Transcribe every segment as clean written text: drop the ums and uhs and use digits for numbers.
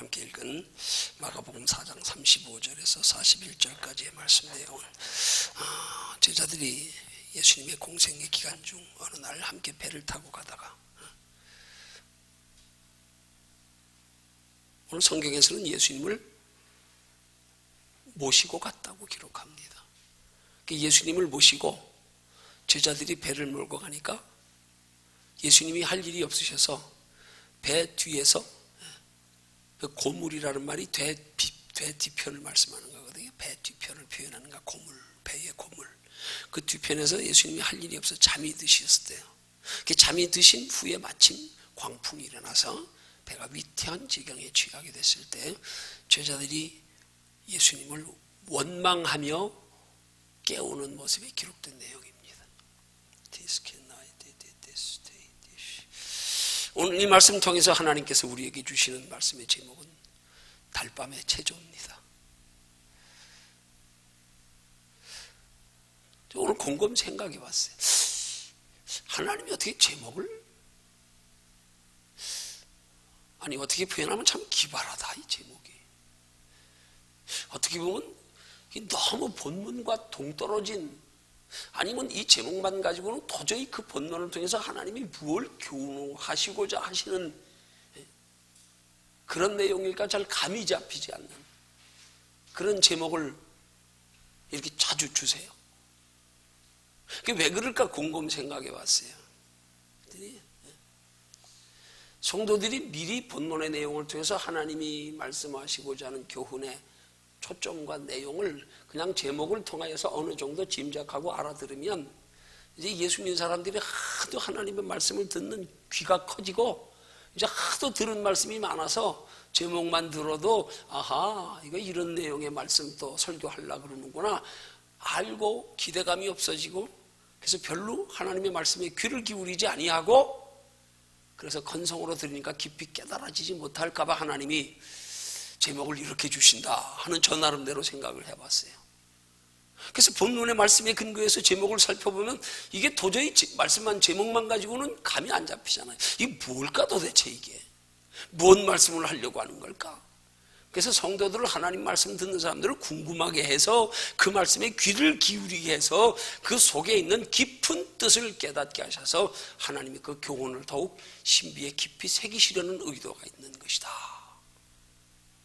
함께 읽은 마가복음 4장 35절에서 41절까지의 말씀 내용은 제자들이 예수님의 공생의 기간 중 어느 날 함께 배를 타고 가다가 오늘 성경에서는 예수님을 모시고 갔다고 기록합니다. 예수님을 모시고 제자들이 배를 몰고 가니까 예수님이 할 일이 없으셔서 배 뒤에서 그 고물이라는 말이 배 뒤편을 말씀하는 거거든요. 배 뒤편을 표현하는 거, 고물, 배의 고물. 그 뒤편에서 예수님이 할 일이 없어 잠이 드셨을 때요. 잠이 드신 후에 마침 광풍이 일어나서 배가 위태한 지경에 취하게 됐을 때 제자들이 예수님을 원망하며 깨우는 모습이 기록된 내용입니다. 오늘 이 말씀 통해서 하나님께서 우리에게 주시는 말씀의 제목은 달밤의 체조입니다. 오늘 곰곰 생각해 봤어요. 하나님이 어떻게 제목을 어떻게 표현하면 참 기발하다, 이 제목이. 어떻게 보면 너무 본문과 동떨어진, 아니면 이 제목만 가지고는 도저히 그 본문을 통해서 하나님이 무엇을 교훈하시고자 하시는 그런 내용일까 잘 감이 잡히지 않는 그런 제목을 이렇게 자주 주세요. 그게 왜 그럴까 곰곰 생각해 봤어요. 성도들이 미리 본문의 내용을 통해서 하나님이 말씀하시고자 하는 교훈의 초점과 내용을 그냥 제목을 통하여서 어느 정도 짐작하고 알아들으면 이제 예수 믿는 사람들이 하도 하나님의 말씀을 듣는 귀가 커지고 이제 하도 들은 말씀이 많아서 제목만 들어도 아하, 이거 이런 내용의 말씀 또 설교하려고 그러는구나 알고 기대감이 없어지고, 그래서 별로 하나님의 말씀에 귀를 기울이지 아니하고, 그래서 건성으로 들으니까 깊이 깨달아지지 못할까 봐 하나님이 제목을 이렇게 주신다 하는 저 나름대로 생각을 해봤어요. 그래서 본문의 말씀에 근거해서 제목을 살펴보면 이게 도저히 말씀만 제목만 가지고는 감이 안 잡히잖아요. 이게 뭘까 도대체, 이게 뭔 말씀을 하려고 하는 걸까? 그래서 성도들을, 하나님 말씀 듣는 사람들을 궁금하게 해서 그 말씀에 귀를 기울이게 해서 그 속에 있는 깊은 뜻을 깨닫게 하셔서 하나님이 그 교훈을 더욱 신비에 깊이 새기시려는 의도가 있는 것이다.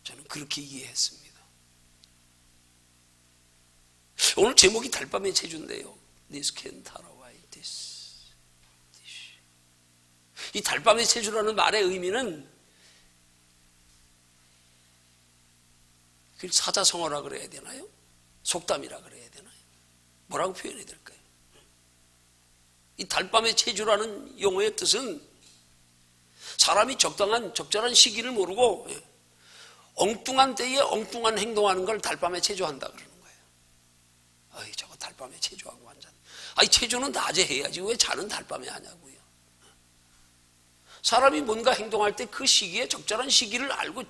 저는 그렇게 이해했습니다. 오늘 제목이 달밤의 체조인데요. 이 달밤의 체조라는 말의 의미는 그걸 사자성어라 그래야 되나요? 속담이라 그래야 되나요? 뭐라고 표현해야 될까요? 이 달밤의 체조라는 용어의 뜻은 사람이 적절한 시기를 모르고 엉뚱한 때에 엉뚱한 행동하는 걸 달밤에 체조한다 그러는 거예요. 어이, 저거 달밤에 체조하고 앉았네. 아니, 체조는 낮에 해야지 왜 자는 달밤에 하냐고요. 사람이 뭔가 행동할 때 그 시기에 적절한 시기를 알고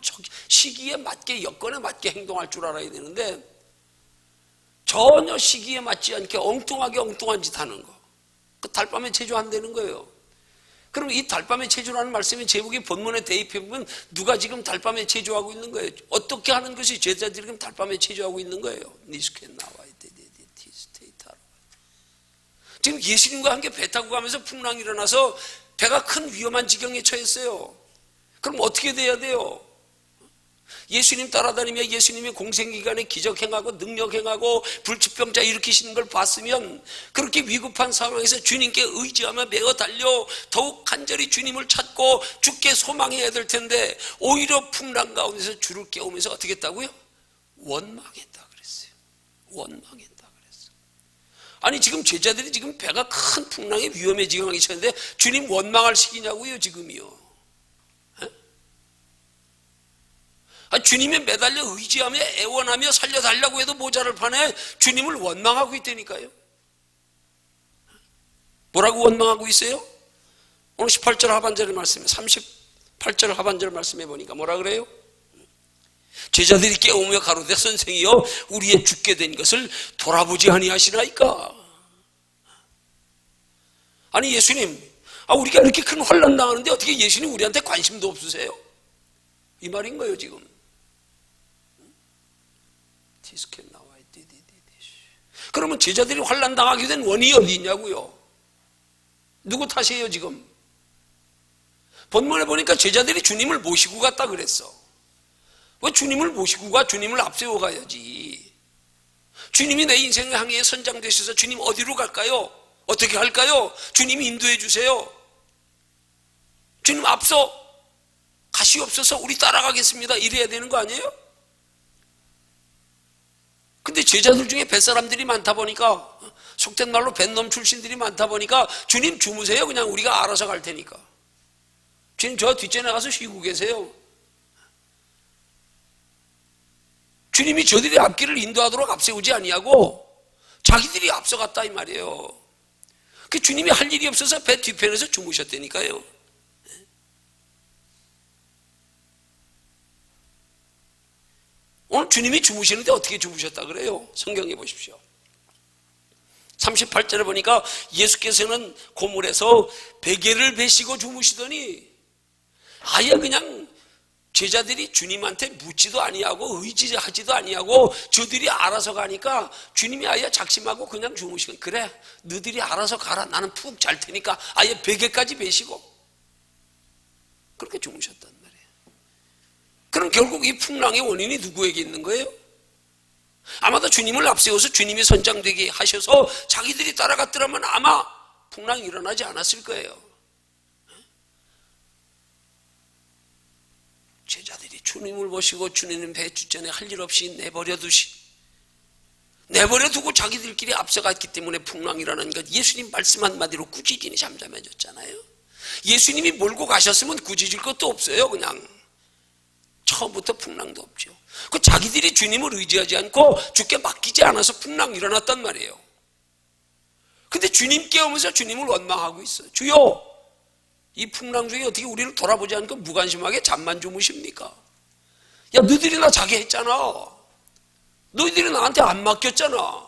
시기에 맞게, 여건에 맞게 행동할 줄 알아야 되는데 전혀 시기에 맞지 않게 엉뚱한 짓 하는 거, 그 달밤에 체조한다는 거예요. 그럼 이 달밤에 체조라는 말씀이 제목이 본문에 대입해보면 누가 지금 달밤에 체조하고 있는 거예요? 어떻게 하는 것이 제자들이 지금 달밤에 체조하고 있는 거예요? 지금 예수님과 함께 배 타고 가면서 풍랑이 일어나서 배가 큰 위험한 지경에 처했어요. 그럼 어떻게 돼야 돼요? 예수님 따라다니며 예수님이 공생기간에 기적 행하고 능력 행하고 불치병자 일으키시는 걸 봤으면 그렇게 위급한 상황에서 주님께 의지하며 매어 달려 더욱 간절히 주님을 찾고 주께 소망해야 될 텐데 오히려 풍랑 가운데서 주를 깨우면서 어떻게 했다고요? 원망했다 그랬어요. 원망했다 그랬어요. 아니, 지금 제자들이 지금 배가 큰 풍랑에 위험에 지경하기 쳤는데 주님 원망할 시기냐고요, 지금이요. 주님에 매달려 의지하며 애원하며 살려달라고 해도 모자를 파네 주님을 원망하고 있다니까요. 뭐라고 원망하고 있어요? 오늘 18절 하반절 말씀에 38절 하반절 말씀에 보니까 뭐라 그래요? 제자들이 깨우며 가로되 선생이여 우리의 죽게 된 것을 돌아보지 아니하시나이까. 아니, 예수님, 우리가 이렇게 큰 환난 당하는데 어떻게 예수님 우리한테 관심도 없으세요? 이 말인 거예요 지금. 디스켓 나와요. 그러면 제자들이 환난당하게 된 원인이 어디 있냐고요. 누구 탓이에요 지금. 본문에 보니까 제자들이 주님을 모시고 갔다 그랬어. 왜 주님을 모시고 가? 주님을 앞세워 가야지. 주님이 내 인생의 항해에 선장 되셔서 주님 어디로 갈까요? 어떻게 할까요? 주님이 인도해 주세요. 주님 앞서 가시옵소서, 우리 따라가겠습니다. 이래야 되는 거 아니에요? 근데 제자들 중에 뱃사람들이 많다 보니까, 속된 말로 뱃놈 출신들이 많다 보니까 주님 주무세요. 그냥 우리가 알아서 갈 테니까. 주님 저 뒷전에 가서 쉬고 계세요. 주님이 저들이 앞길을 인도하도록 앞세우지 아니하고 자기들이 앞서갔다 이 말이에요. 그 주님이 할 일이 없어서 배 뒤편에서 주무셨다니까요. 오늘 주님이 주무시는데 어떻게 주무셨다 그래요? 성경에 보십시오. 38절에 보니까 예수께서는 고물에서 베개를 베시고 주무시더니 아예 그냥 제자들이 주님한테 묻지도 아니하고 의지하지도 아니하고 저들이 알아서 가니까 주님이 아예 작심하고 그냥 주무시고, 그래 너들이 알아서 가라, 나는 푹 잘 테니까 아예 베개까지 베시고 그렇게 주무셨단 말이에요. 그럼 결국 이 풍랑의 원인이 누구에게 있는 거예요? 아마도 주님을 앞세워서 주님이 선장되게 하셔서 자기들이 따라갔더라면 아마 풍랑이 일어나지 않았을 거예요. 제자들이 주님을 모시고 주님 배 뒷전에 할 일 없이 내버려 두고 자기들끼리 앞서갔기 때문에 풍랑이 일어나는 것. 예수님 말씀 한마디로 꾸짖으니 잠잠해졌잖아요. 예수님이 몰고 가셨으면 꾸짖을 것도 없어요. 그냥 처음부터 풍랑도 없죠. 그 자기들이 주님을 의지하지 않고 주께 맡기지 않아서 풍랑이 일어났단 말이에요. 근데 주님 깨우면서 주님을 원망하고 있어요. 주여, 이 풍랑 중에 어떻게 우리를 돌아보지 않고 무관심하게 잠만 주무십니까? 야, 너희들이 나 자게 했잖아. 너희들이 나한테 안 맡겼잖아.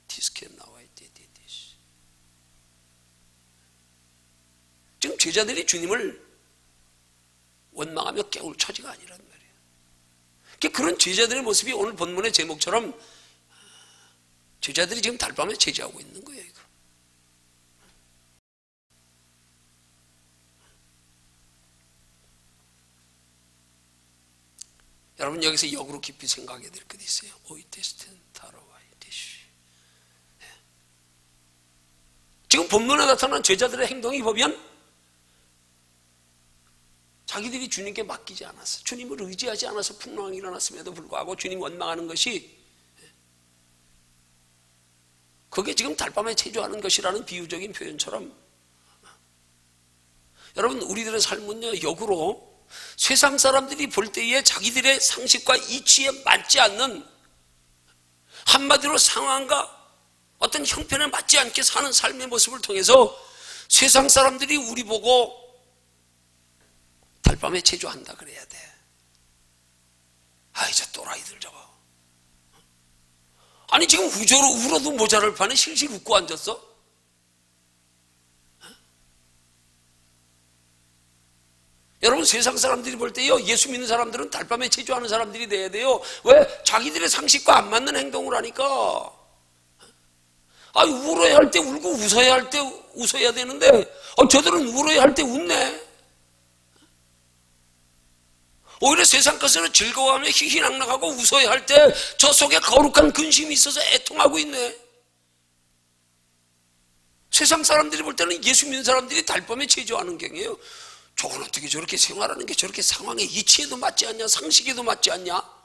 디스켓 나와야 돼. 지금 제자들이 주님을 원망하며 깨울 처지가 아니란 말이에요. 그런 제자들의 모습이 오늘 본문의 제목처럼 제자들이 지금 달밤에 제지하고 있는 거예요. 이거. 여러분 여기서 역으로 깊이 생각해야 될 것이 있어요. 지금 본문에 나타난 제자들의 행동이 보면 자기들이 주님께 맡기지 않았어. 주님을 의지하지 않아서 풍랑이 일어났음에도 불구하고 주님 원망하는 것이, 그게 지금 달밤에 체조하는 것이라는 비유적인 표현처럼, 여러분 우리들의 삶은요 역으로 세상 사람들이 볼 때에 자기들의 상식과 이치에 맞지 않는, 한마디로 상황과 어떤 형편에 맞지 않게 사는 삶의 모습을 통해서 세상 사람들이 우리 보고 달밤에 체조한다 그래야 돼. 아이 저 또라이들 저거. 아니 지금 울어도 모자를 파네. 실실 웃고 앉았어? 여러분 세상 사람들이 볼 때요 예수 믿는 사람들은 달밤에 체조하는 사람들이 돼야 돼요. 왜? 자기들의 상식과 안 맞는 행동을 하니까. 아니 울어야 할 때 울고 웃어야 할 때 웃어야 되는데 저들은 울어야 할 때 웃네. 오히려 세상 것으로 즐거워하며 희희낙낙하고 웃어야 할 때 저 속에 거룩한 근심이 있어서 애통하고 있네. 세상 사람들이 볼 때는 예수 믿는 사람들이 달밤에 체조하는 경이에요. 저건 어떻게 저렇게 생활하는 게 저렇게 상황에 이치에도 맞지 않냐, 상식에도 맞지 않냐?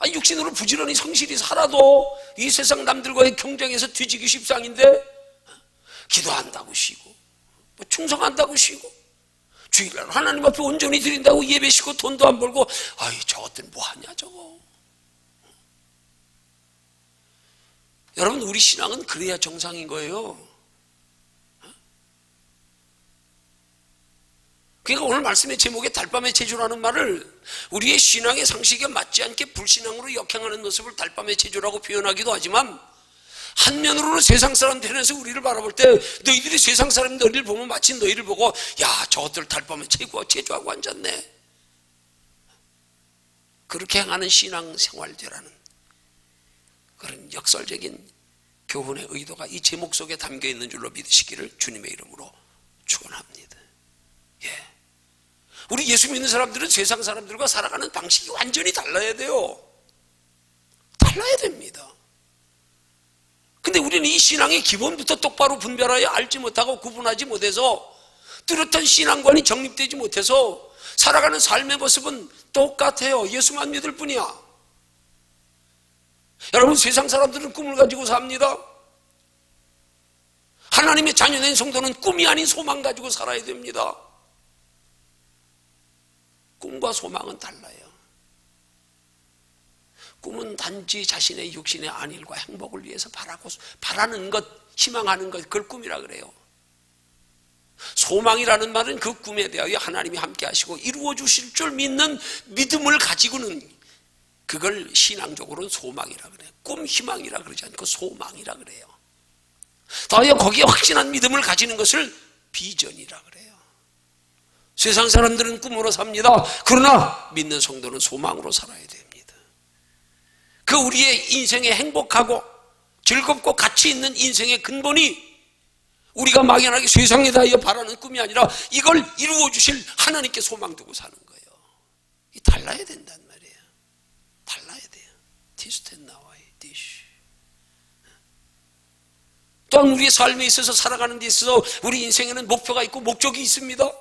육신으로 부지런히 성실히 살아도 이 세상 남들과의 경쟁에서 뒤지기 십상인데 기도한다고 쉬고 충성한다고 쉬고 주일날 하나님 앞에 온전히 드린다고 예배시고 돈도 안 벌고 저것들 뭐하냐 저거. 여러분 우리 신앙은 그래야 정상인 거예요. 그러니까 오늘 말씀의 제목에 달밤의 체조라는 말을 우리의 신앙의 상식에 맞지 않게 불신앙으로 역행하는 모습을 달밤의 체조라고 표현하기도 하지만, 한 면으로는 세상 사람 편에서 우리를 바라볼 때 너희들이 세상 사람이 너희를 보면 마치 너희를 보고 야 저것들 달밤에 체조하고 앉았네, 그렇게 행하는 신앙생활되라는 그런 역설적인 교훈의 의도가 이 제목 속에 담겨 있는 줄로 믿으시기를 주님의 이름으로 축원합니다. 예. 우리 예수 믿는 사람들은 세상 사람들과 살아가는 방식이 완전히 달라야 돼요. 달라야 됩니다. 근데 우리는 이 신앙의 기본부터 똑바로 분별하여 알지 못하고 구분하지 못해서 뚜렷한 신앙관이 정립되지 못해서 살아가는 삶의 모습은 똑같아요. 예수만 믿을 뿐이야. 여러분, 세상 사람들은 꿈을 가지고 삽니다. 하나님의 자녀된 성도는 꿈이 아닌 소망 가지고 살아야 됩니다. 꿈과 소망은 달라요. 꿈은 단지 자신의 육신의 안일과 행복을 위해서 바라는 것, 희망하는 것, 그걸 꿈이라 그래요. 소망이라는 말은 그 꿈에 대하여 하나님이 함께 하시고 이루어 주실 줄 믿는 믿음을 가지고는 그걸 신앙적으로는 소망이라 그래요. 꿈, 희망이라 그러지 않고 소망이라 그래요. 더하여 거기에 확신한 믿음을 가지는 것을 비전이라 그래요. 세상 사람들은 꿈으로 삽니다. 그러나 믿는 성도는 소망으로 살아야 됩니다. 그 우리의 인생에 행복하고 즐겁고 가치 있는 인생의 근본이 우리가 막연하게 세상에 대하여 바라는 꿈이 아니라 이걸 이루어 주실 하나님께 소망 두고 사는 거예요. 이 달라야 된단 말이에요. 달라야 돼요. 디스텐 나와요. 디시. 또한 우리의 삶에 있어서 살아가는 데 있어서 우리 인생에는 목표가 있고 목적이 있습니다.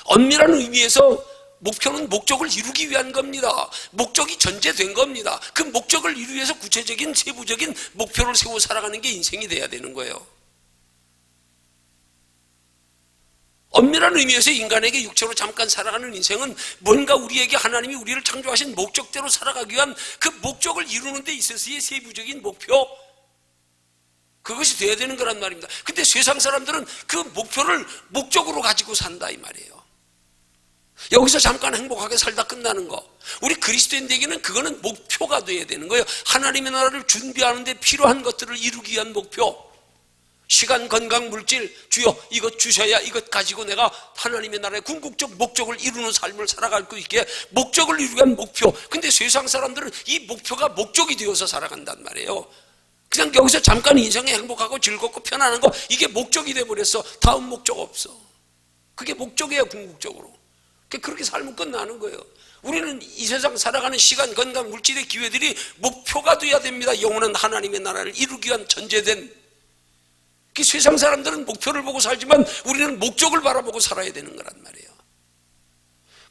엄밀한 의미에서 목표는 목적을 이루기 위한 겁니다. 목적이 전제된 겁니다. 그 목적을 이루기 위해서 구체적인 세부적인 목표를 세우고 살아가는 게 인생이 돼야 되는 거예요. 엄밀한 의미에서 인간에게 육체로 잠깐 살아가는 인생은 뭔가 우리에게 하나님이 우리를 창조하신 목적대로 살아가기 위한 그 목적을 이루는 데 있어서의 세부적인 목표, 그것이 돼야 되는 거란 말입니다. 근데 세상 사람들은 그 목표를 목적으로 가지고 산다 이 말이에요. 여기서 잠깐 행복하게 살다 끝나는 거. 우리 그리스도인에게는 그거는 목표가 돼야 되는 거예요. 하나님의 나라를 준비하는 데 필요한 것들을 이루기 위한 목표. 시간, 건강, 물질, 주여 이것 주셔야 이것 가지고 내가 하나님의 나라의 궁극적 목적을 이루는 삶을 살아갈 수 있게 목적을 이루기 위한 목표. 근데 세상 사람들은 이 목표가 목적이 되어서 살아간단 말이에요. 그냥 여기서 잠깐 인생에 행복하고 즐겁고 편안한 거, 이게 목적이 돼버렸어. 다음 목적 없어. 그게 목적이에요. 궁극적으로. 그렇게 살면 끝나는 거예요. 우리는 이 세상 살아가는 시간, 건강, 물질의 기회들이 목표가 돼야 됩니다. 영원한 하나님의 나라를 이루기 위한 전제된. 세상 사람들은 목표를 보고 살지만 우리는 목적을 바라보고 살아야 되는 거란 말이에요.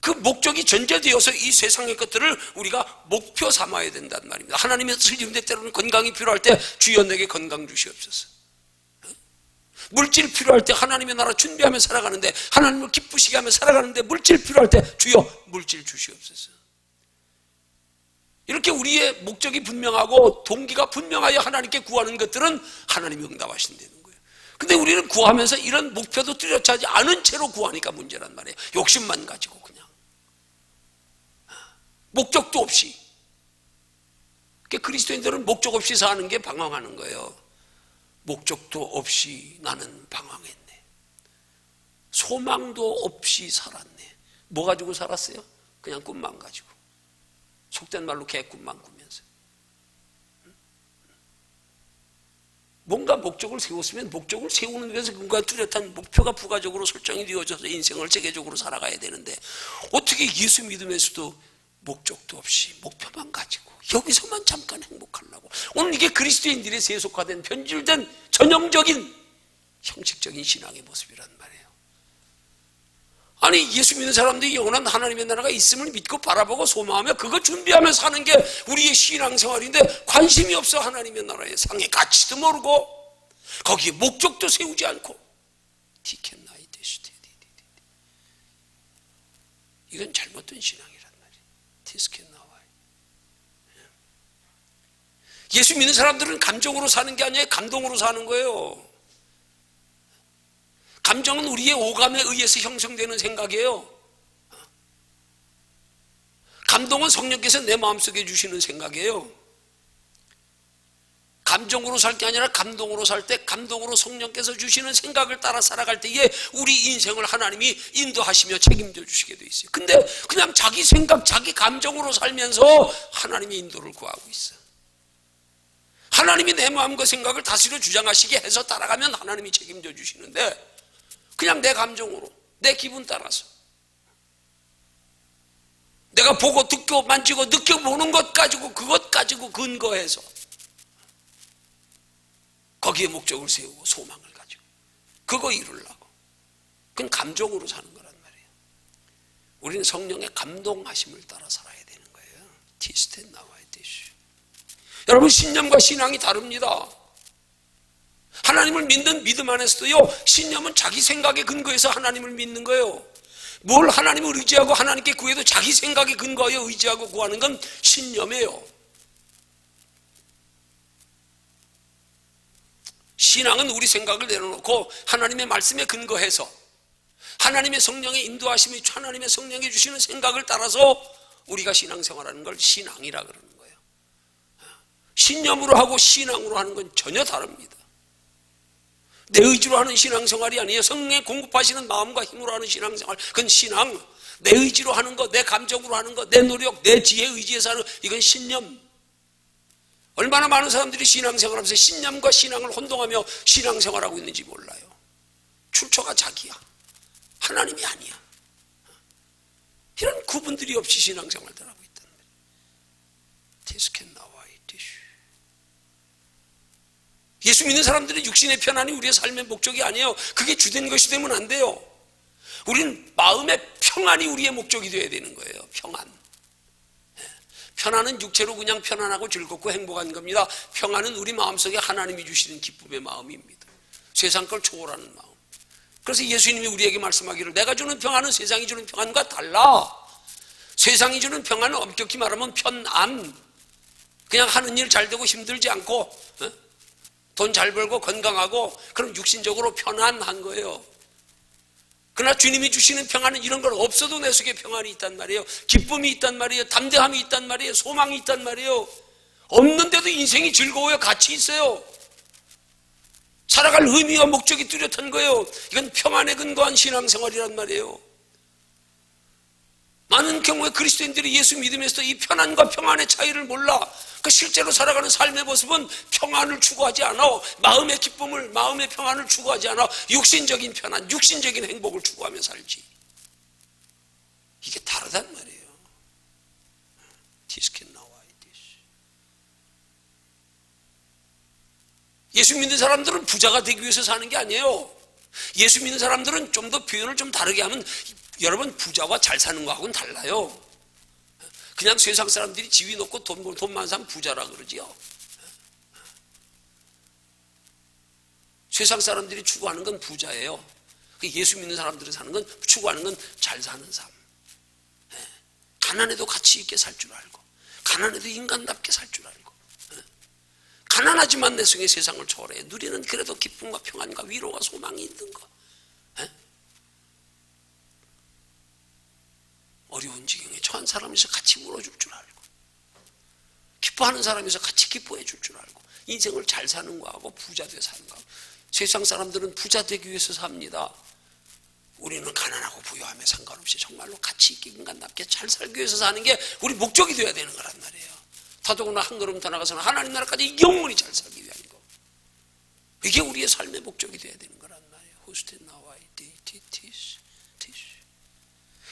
그 목적이 전제되어서 이 세상의 것들을 우리가 목표 삼아야 된단 말입니다. 하나님의 뜻을 이루는데 때로는 건강이 필요할 때 주여 내게 건강 주시옵소서. 물질 필요할 때 하나님의 나라 준비하며 살아가는데, 하나님을 기쁘시게 하며 살아가는데 물질 필요할 때 주여 물질 주시옵소서. 이렇게 우리의 목적이 분명하고 동기가 분명하여 하나님께 구하는 것들은 하나님이 응답하신다는 거예요. 근데 우리는 구하면서 이런 목표도 뚜렷이 하지 않은 채로 구하니까 문제란 말이에요. 욕심만 가지고 그냥 목적도 없이. 그리스도인들은 목적 없이 사는 게 방황하는 거예요. 목적도 없이 나는 방황했네. 소망도 없이 살았네. 뭐 가지고 살았어요? 그냥 꿈만 가지고. 속된 말로 개꿈만 꾸면서. 뭔가 목적을 세웠으면 목적을 세우는 데서 뭔가 뚜렷한 목표가 부가적으로 설정이 되어져서 인생을 체계적으로 살아가야 되는데 어떻게 예수 믿으면서도 목적도 없이 목표만 가지고 여기서만 잠깐 행복하려고. 오늘 이게 그리스도인들의 세속화된 변질된 전형적인 형식적인 신앙의 모습이란 말이에요. 아니 예수 믿는 사람들이 영원한 하나님의 나라가 있음을 믿고 바라보고 소망하며 그거 준비하며 사는 게 우리의 신앙생활인데 관심이 없어. 하나님의 나라의 상의 가치도 모르고 거기에 목적도 세우지 않고 이건 잘못된 신앙이란 말이에요. 예수 믿는 사람들은 감정으로 사는 게 아니에요. 감동으로 사는 거예요. 감정은 우리의 오감에 의해서 형성되는 생각이에요. 감동은 성령께서 내 마음속에 주시는 생각이에요. 감정으로 살 게 아니라 감동으로 살 때, 감동으로 성령께서 주시는 생각을 따라 살아갈 때에 우리 인생을 하나님이 인도하시며 책임져 주시게 돼 있어요. 근데 그냥 자기 생각, 자기 감정으로 살면서 하나님의 인도를 구하고 있어요. 하나님이 내 마음과 생각을 다스려 주장하시게 해서 따라가면 하나님이 책임져 주시는데, 그냥 내 감정으로, 내 기분 따라서 내가 보고 듣고 만지고 느껴보는 것 가지고, 그것 가지고 근거해서 거기에 목적을 세우고 소망을 가지고 그거 이루려고, 그건 감정으로 사는 거란 말이에요. 우리는 성령의 감동하심을 따라 살아야 되는 거예요. 티스텐 나와야 되시. 여러분, 신념과 신앙이 다릅니다. 하나님을 믿는 믿음 안에서도요, 신념은 자기 생각에 근거해서 하나님을 믿는 거예요. 뭘 하나님을 의지하고 하나님께 구해도 자기 생각에 근거하여 의지하고 구하는 건 신념이에요. 신앙은 우리 생각을 내려놓고 하나님의 말씀에 근거해서 하나님의 성령의 인도하심이, 하나님의 성령이 주시는 생각을 따라서 우리가 신앙생활하는 걸 신앙이라 그러는 거예요. 신념으로 하고 신앙으로 하는 건 전혀 다릅니다. 내 의지로 하는 신앙생활이 아니에요. 성령이 공급하시는 마음과 힘으로 하는 신앙생활, 그건 신앙. 내 의지로 하는 거, 내 감정으로 하는 거, 내 노력, 내 지혜 의지에서 하는, 이건 신념. 얼마나 많은 사람들이 신앙생활하면서 신념과 신앙을 혼동하며 신앙생활하고 있는지 몰라요. 출처가 자기야, 하나님이 아니야. 이런 구분들이 없이 신앙생활을 하고 있단 말이에요. 디스켓 나와 있듯이. 예수 믿는 사람들은 육신의 편안이 우리의 삶의 목적이 아니에요. 그게 주된 것이 되면 안 돼요. 우린 마음의 평안이 우리의 목적이 되어야 되는 거예요. 평안. 편안은 육체로 그냥 편안하고 즐겁고 행복한 겁니다. 평안은 우리 마음속에 하나님이 주시는 기쁨의 마음입니다. 세상 걸 초월하는 마음. 그래서 예수님이 우리에게 말씀하기를, 내가 주는 평안은 세상이 주는 평안과 달라. 세상이 주는 평안은 엄격히 말하면 편안. 그냥 하는 일 잘 되고 힘들지 않고 돈 잘 벌고 건강하고, 그럼 육신적으로 편안한 거예요. 그러나 주님이 주시는 평안은 이런 건 없어도 내 속에 평안이 있단 말이에요. 기쁨이 있단 말이에요. 담대함이 있단 말이에요. 소망이 있단 말이에요. 없는데도 인생이 즐거워요. 가치 있어요. 살아갈 의미와 목적이 뚜렷한 거예요. 이건 평안에 근거한 신앙생활이란 말이에요. 많은 경우에 그리스도인들이 예수 믿으면서도 이 편안과 평안의 차이를 몰라. 그 실제로 살아가는 삶의 모습은 평안을 추구하지 않아. 마음의 기쁨을, 마음의 평안을 추구하지 않아. 육신적인 편안, 육신적인 행복을 추구하며 살지. 이게 다르단 말이에요. 디스켓 나와 있듯이. 예수 믿는 사람들은 부자가 되기 위해서 사는 게 아니에요. 예수 믿는 사람들은 좀 더 표현을 좀 다르게 하면, 여러분, 부자와 잘 사는 거하고는 달라요. 그냥 세상 사람들이 지위 높고 돈 많은 사람 부자라 그러지요. 세상 사람들이 추구하는 건 부자예요. 예수 믿는 사람들이 사는 건, 추구하는 건 잘 사는 삶. 가난해도 가치 있게 살 줄 알고, 가난해도 인간답게 살 줄 알고, 가난하지만 내 속에 세상을 초월해 누리는, 그래도 기쁨과 평안과 위로와 소망이 있는 거. 어려운 지경에 처한 사람에서 같이 울어줄 줄 알고, 기뻐하는 사람에서 같이 기뻐해 줄 줄 알고, 인생을 잘 사는 거하고 부자 돼 사는 거하고. 세상 사람들은 부자 되기 위해서 삽니다. 우리는 가난하고 부유함에 상관없이 정말로 가치 있게 인간답게 잘 살기 위해서 사는 게 우리 목적이 되어야 되는 거란 말이에요. 더더구나 한 걸음 더 나가서는 하나님 나라까지 영원히 잘 살기 위한 거. 이게 우리의 삶의 목적이 되어야 되는 거란 말이에요. 호스텐 나와 이티티티스.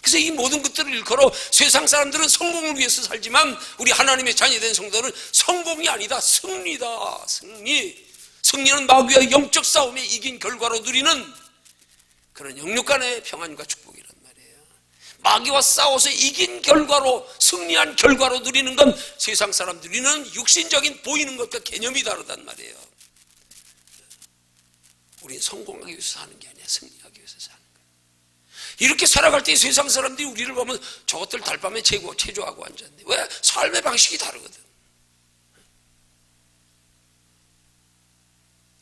그래서 이 모든 것들을 일컬어 세상 사람들은 성공을 위해서 살지만 우리 하나님의 자녀된 성도는 성공이 아니다, 승리다. 승리는 마귀와 영적 싸움에 이긴 결과로 누리는 그런 영육 간의 평안과 축복이란 말이에요. 마귀와 싸워서 이긴 결과로, 승리한 결과로 누리는 건 세상 사람들이는 육신적인 보이는 것과 개념이 다르단 말이에요. 우리는 성공하기 위해서 사는 게 아니야, 승리하기 위해서 사는 거예요. 이렇게 살아갈 때 세상 사람들이 우리를 보면 저것들 달밤에 체조하고 앉았네. 왜? 삶의 방식이 다르거든.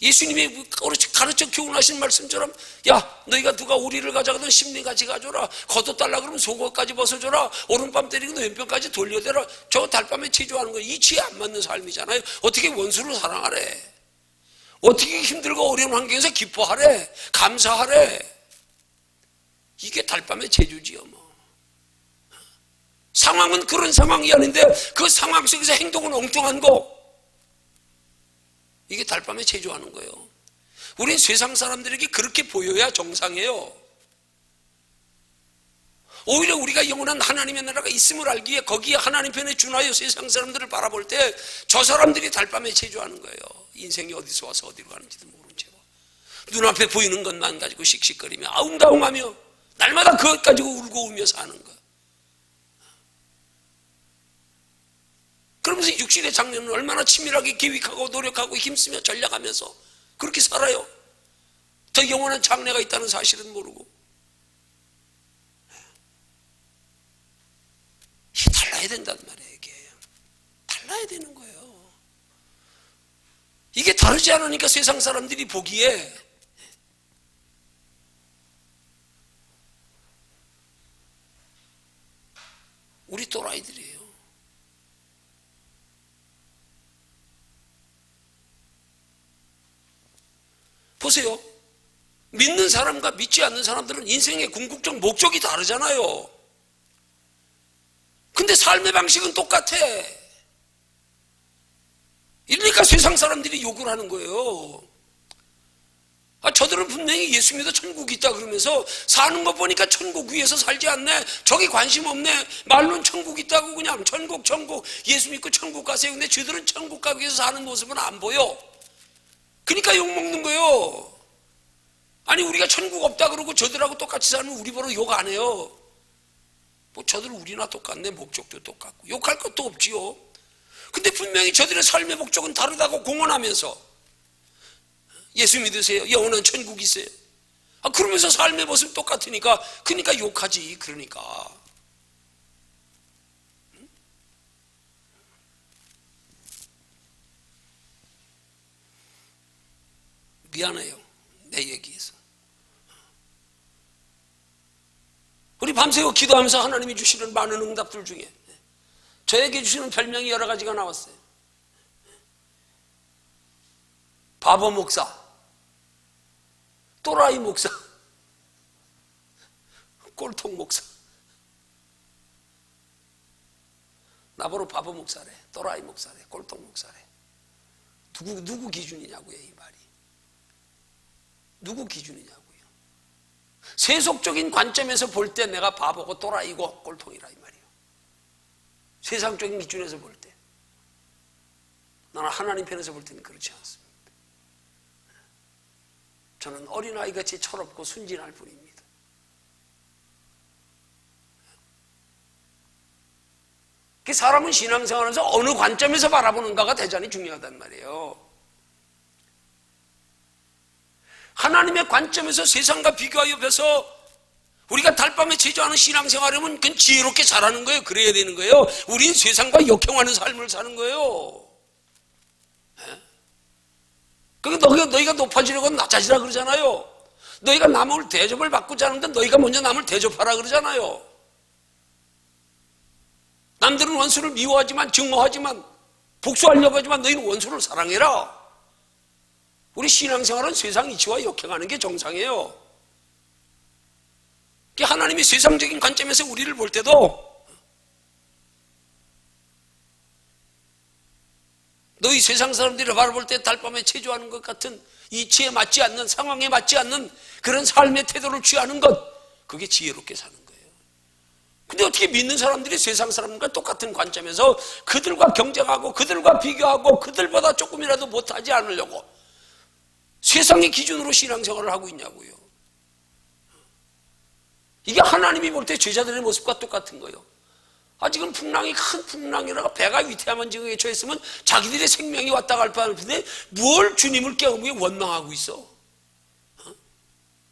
예수님이 가르쳐 교훈하신 말씀처럼, 야, 너희가 누가 오리를 가져가든 심리같이 가져라. 겉옷 달라 그러면 속옷까지 벗어줘라. 오른밤 때리고 왼편까지 돌려대라. 저 달밤에 체조하는 거예요. 이치에 안 맞는 삶이잖아요. 어떻게 원수를 사랑하래? 어떻게 힘들고 어려운 환경에서 기뻐하래? 감사하래? 이게 달밤의 체조지요 뭐. 상황은 그런 상황이 아닌데 그 상황 속에서 행동은 엉뚱한 거, 이게 달밤에 체조하는 거예요. 우린 세상 사람들에게 그렇게 보여야 정상이에요. 오히려 우리가 영원한 하나님의 나라가 있음을 알기에 거기에 하나님 편에 준하여 세상 사람들을 바라볼 때 저 사람들이 달밤에 체조하는 거예요. 인생이 어디서 와서 어디로 가는지도 모른 채로 눈앞에 보이는 것만 가지고 씩씩거리며 아웅다웅하며 날마다 그것 가지고 울고 울며 사는 거. 그러면서 육신의 장래는 얼마나 치밀하게 계획하고 노력하고 힘쓰며 전략하면서 그렇게 살아요. 더 영원한 장래가 있다는 사실은 모르고. 이게 달라야 된단 말이에요. 이게 달라야 되는 거예요. 이게 다르지 않으니까 세상 사람들이 보기에 우리 또라이들이에요. 보세요. 믿는 사람과 믿지 않는 사람들은 인생의 궁극적 목적이 다르잖아요. 근데 삶의 방식은 똑같아. 이러니까 세상 사람들이 욕을 하는 거예요. 저들은 분명히 예수 믿어 천국이 있다 그러면서 사는 거 보니까 천국 위에서 살지 않네. 저기 관심 없네. 말로는 천국 있다고 그냥 천국 예수 믿고 천국 가세요. 근데 저들은 천국 가기 위해서 사는 모습은 안 보여. 그러니까 욕먹는 거예요. 아니 우리가 천국 없다 그러고 저들하고 똑같이 사는 우리 보러 욕 안 해요. 뭐 저들 우리나 똑같네. 목적도 똑같고 욕할 것도 없지요. 근데 분명히 저들의 삶의 목적은 다르다고 공언하면서 예수 믿으세요. 영원한 천국이 있어요. 그러면서 삶의 모습 똑같으니까 그러니까 욕하지. 그러니까 미안해요. 내 얘기에서. 우리 밤새워 기도하면서 하나님이 주시는 많은 응답들 중에 저에게 주시는 별명이 여러 가지가 나왔어요. 바보 목사, 또라이 목사, 꼴통 목사. 나보러 바보 목사래, 또라이 목사래, 꼴통 목사래. 누구 기준이냐고요, 이 말이. 누구 기준이냐고요. 세속적인 관점에서 볼 때 내가 바보고 또라이고 꼴통이라 이 말이에요. 세상적인 기준에서 볼 때. 나는 하나님 편에서 볼 때는 그렇지 않습니다. 저는 어린아이같이 철없고 순진할 뿐입니다. 사람은 신앙생활에서 어느 관점에서 바라보는가가 대단히 중요하단 말이에요. 하나님의 관점에서 세상과 비교하여 벼서 우리가 달밤에 체조하는 신앙생활이면 그건 지혜롭게 잘하는 거예요. 그래야 되는 거예요. 우린 세상과 역행하는 삶을 사는 거예요. 너희가 높아지려고 낮아지라 그러잖아요. 너희가 남을 대접을 받고자 하는데 너희가 먼저 남을 대접하라 그러잖아요. 남들은 원수를 미워하지만 증오하지만 복수하려고 하지만 너희는 원수를 사랑해라. 우리 신앙생활은 세상 이치와 역행하는 게 정상이에요. 하나님이 세상적인 관점에서 우리를 볼 때도 너희 세상 사람들이 바라볼 때 달밤에 체조하는 것 같은 이치에 맞지 않는, 상황에 맞지 않는 그런 삶의 태도를 취하는 것, 그게 지혜롭게 사는 거예요. 근데 어떻게 믿는 사람들이 세상 사람과 똑같은 관점에서 그들과 경쟁하고 그들과 비교하고 그들보다 조금이라도 못하지 않으려고 세상의 기준으로 신앙생활을 하고 있냐고요. 이게 하나님이 볼 때 제자들의 모습과 똑같은 거예요. 지금 풍랑이 큰 풍랑이라가 배가 위태함한 지경에 처했으면 자기들의 생명이 왔다 갈 뻔한데 뭘 주님을 깨우며 원망하고 있어.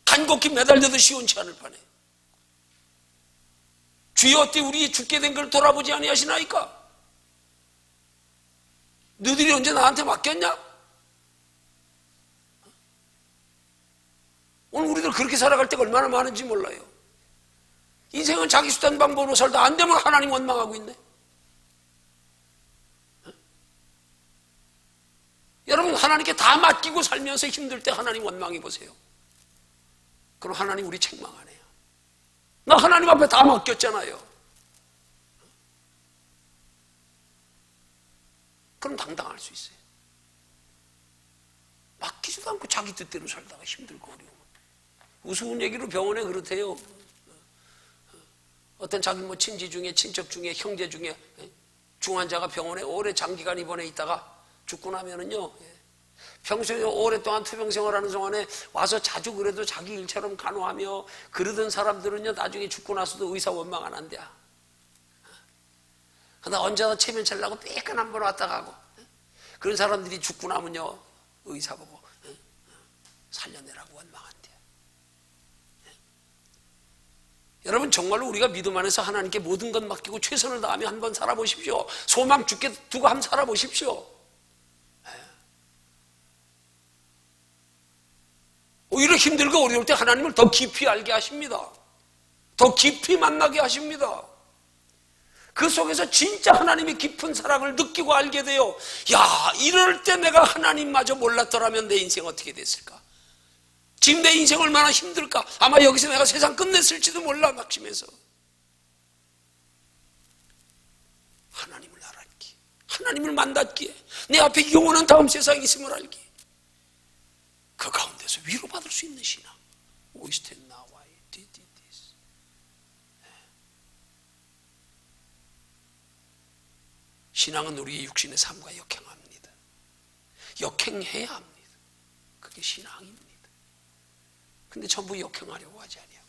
간곡히 매달려도 시원치 않을 판에. 주여 어때 우리 죽게 된 걸 돌아보지 아니하시나이까? 너희들이 언제 나한테 맡겼냐? 오늘 우리들 그렇게 살아갈 때가 얼마나 많은지 몰라요. 인생은 자기 수단 방법으로 살다 안 되면 하나님 원망하고 있네. 여러분, 하나님께 다 맡기고 살면서 힘들 때 하나님 원망해 보세요. 그럼 하나님 우리 책망 안 해요. 나 하나님 앞에 다 맡겼잖아요. 그럼 당당할 수 있어요. 맡기지도 않고 자기 뜻대로 살다가 힘들고 어려우면. 우스운 얘기로 병원에 그렇대요. 어떤 자기 친지 중에, 친척 중에, 형제 중에 중환자가 병원에 오래 장기간 입원해 있다가 죽고 나면은요, 평소에 오랫동안 투병생활하는 동안에 와서 자주 그래도 자기 일처럼 간호하며 그러던 사람들은요, 나중에 죽고 나서도 의사 원망 안 한대요. 나 언제나 체면 잘나고 빼끈 한 번 왔다 가고. 그런 사람들이 죽고 나면요, 의사 보고 살려내라고 원망한대요. 여러분, 정말로 우리가 믿음 안에서 하나님께 모든 것 맡기고 최선을 다하며 한번 살아보십시오. 소망 죽게 두고 한번 살아보십시오. 오히려 힘들고 어려울 때 하나님을 더 깊이 알게 하십니다. 더 깊이 만나게 하십니다. 그 속에서 진짜 하나님의 깊은 사랑을 느끼고 알게 돼요. 야, 이럴 때 내가 하나님마저 몰랐더라면 내 인생 어떻게 됐을까? 지금 내 인생 얼마나 힘들까? 아마 여기서 내가 세상 끝냈을지도 몰라. 낙심해서. 하나님을 알았기에, 하나님을 만났기에, 내 앞에 영원한 다음 세상이 있음을 알기에, 그 가운데서 위로받을 수 있는 신앙. 오이스텐 나와이 디디디스. 신앙은 우리의 육신의 삶과 역행합니다. 역행해야 합니다. 그게 신앙입니다. 근데 전부 역행하려고 하지 않아요.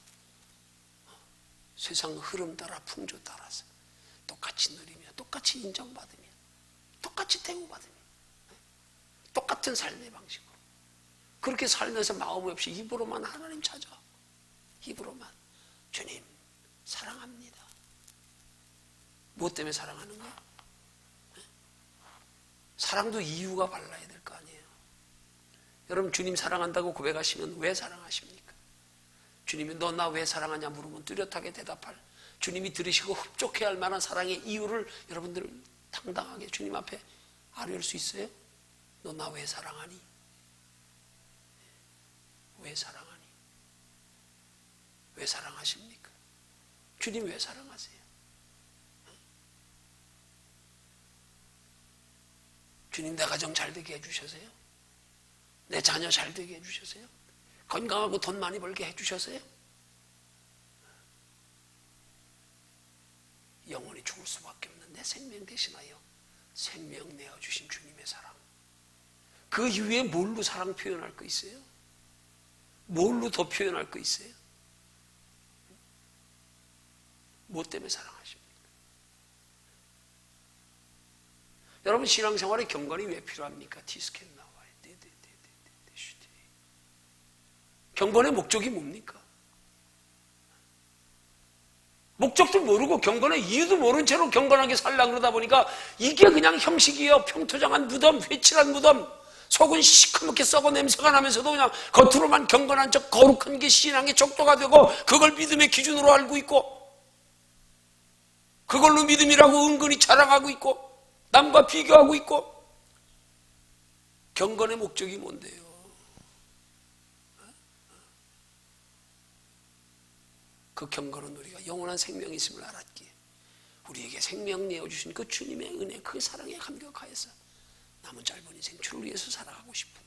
세상 흐름 따라 풍조 따라서 똑같이 누리며, 똑같이 인정받으며, 똑같이 대우받으며, 똑같은 삶의 방식으로 그렇게 살면서 마음 없이 입으로만 하나님 찾아, 입으로만 주님 사랑합니다. 무엇 때문에 사랑하는 거야? 사랑도 이유가 발라야 될 거 아니에요. 여러분, 주님 사랑한다고 고백하시면 왜 사랑하십니까? 주님이 너 나 왜 사랑하냐 물으면 뚜렷하게 대답할, 주님이 들으시고 흡족해야 할 만한 사랑의 이유를 여러분들 당당하게 주님 앞에 아뢰을 수 있어요? 너 나 왜 사랑하니? 왜 사랑하니? 왜 사랑하십니까? 주님 왜 사랑하세요? 주님 내 가정 잘 되게 해주셔서요? 내 자녀 잘 되게 해주셔서요? 건강하고 돈 많이 벌게 해주셔서요? 영원히 죽을 수밖에 없는 내 생명 대신하여 생명 내어주신 주님의 사랑. 그 이후에 뭘로 사랑 표현할 거 있어요? 뭘로 더 표현할 거 있어요? 뭐 때문에 사랑하십니까? 여러분, 신앙생활에 경건이 왜 필요합니까? 디스켓 나와요. 경건의 목적이 뭡니까? 목적도 모르고 경건의 이유도 모른 채로 경건하게 살려고 그러다 보니까 이게 그냥 형식이에요. 평토장한 무덤, 회칠한 무덤, 속은 시커멓게 썩어 냄새가 나면서도 그냥 겉으로만 경건한 척 거룩한 게 신앙의 척도가 되고, 그걸 믿음의 기준으로 알고 있고, 그걸로 믿음이라고 은근히 자랑하고 있고, 남과 비교하고 있고. 경건의 목적이 뭔데요? 그 경건은 우리가 영원한 생명이 있음을 알았기에 우리에게 생명 내어주신 그 주님의 은혜, 그 사랑에 감격하여서 남은 짧은 인생 주를 위해서 살아가고 싶은,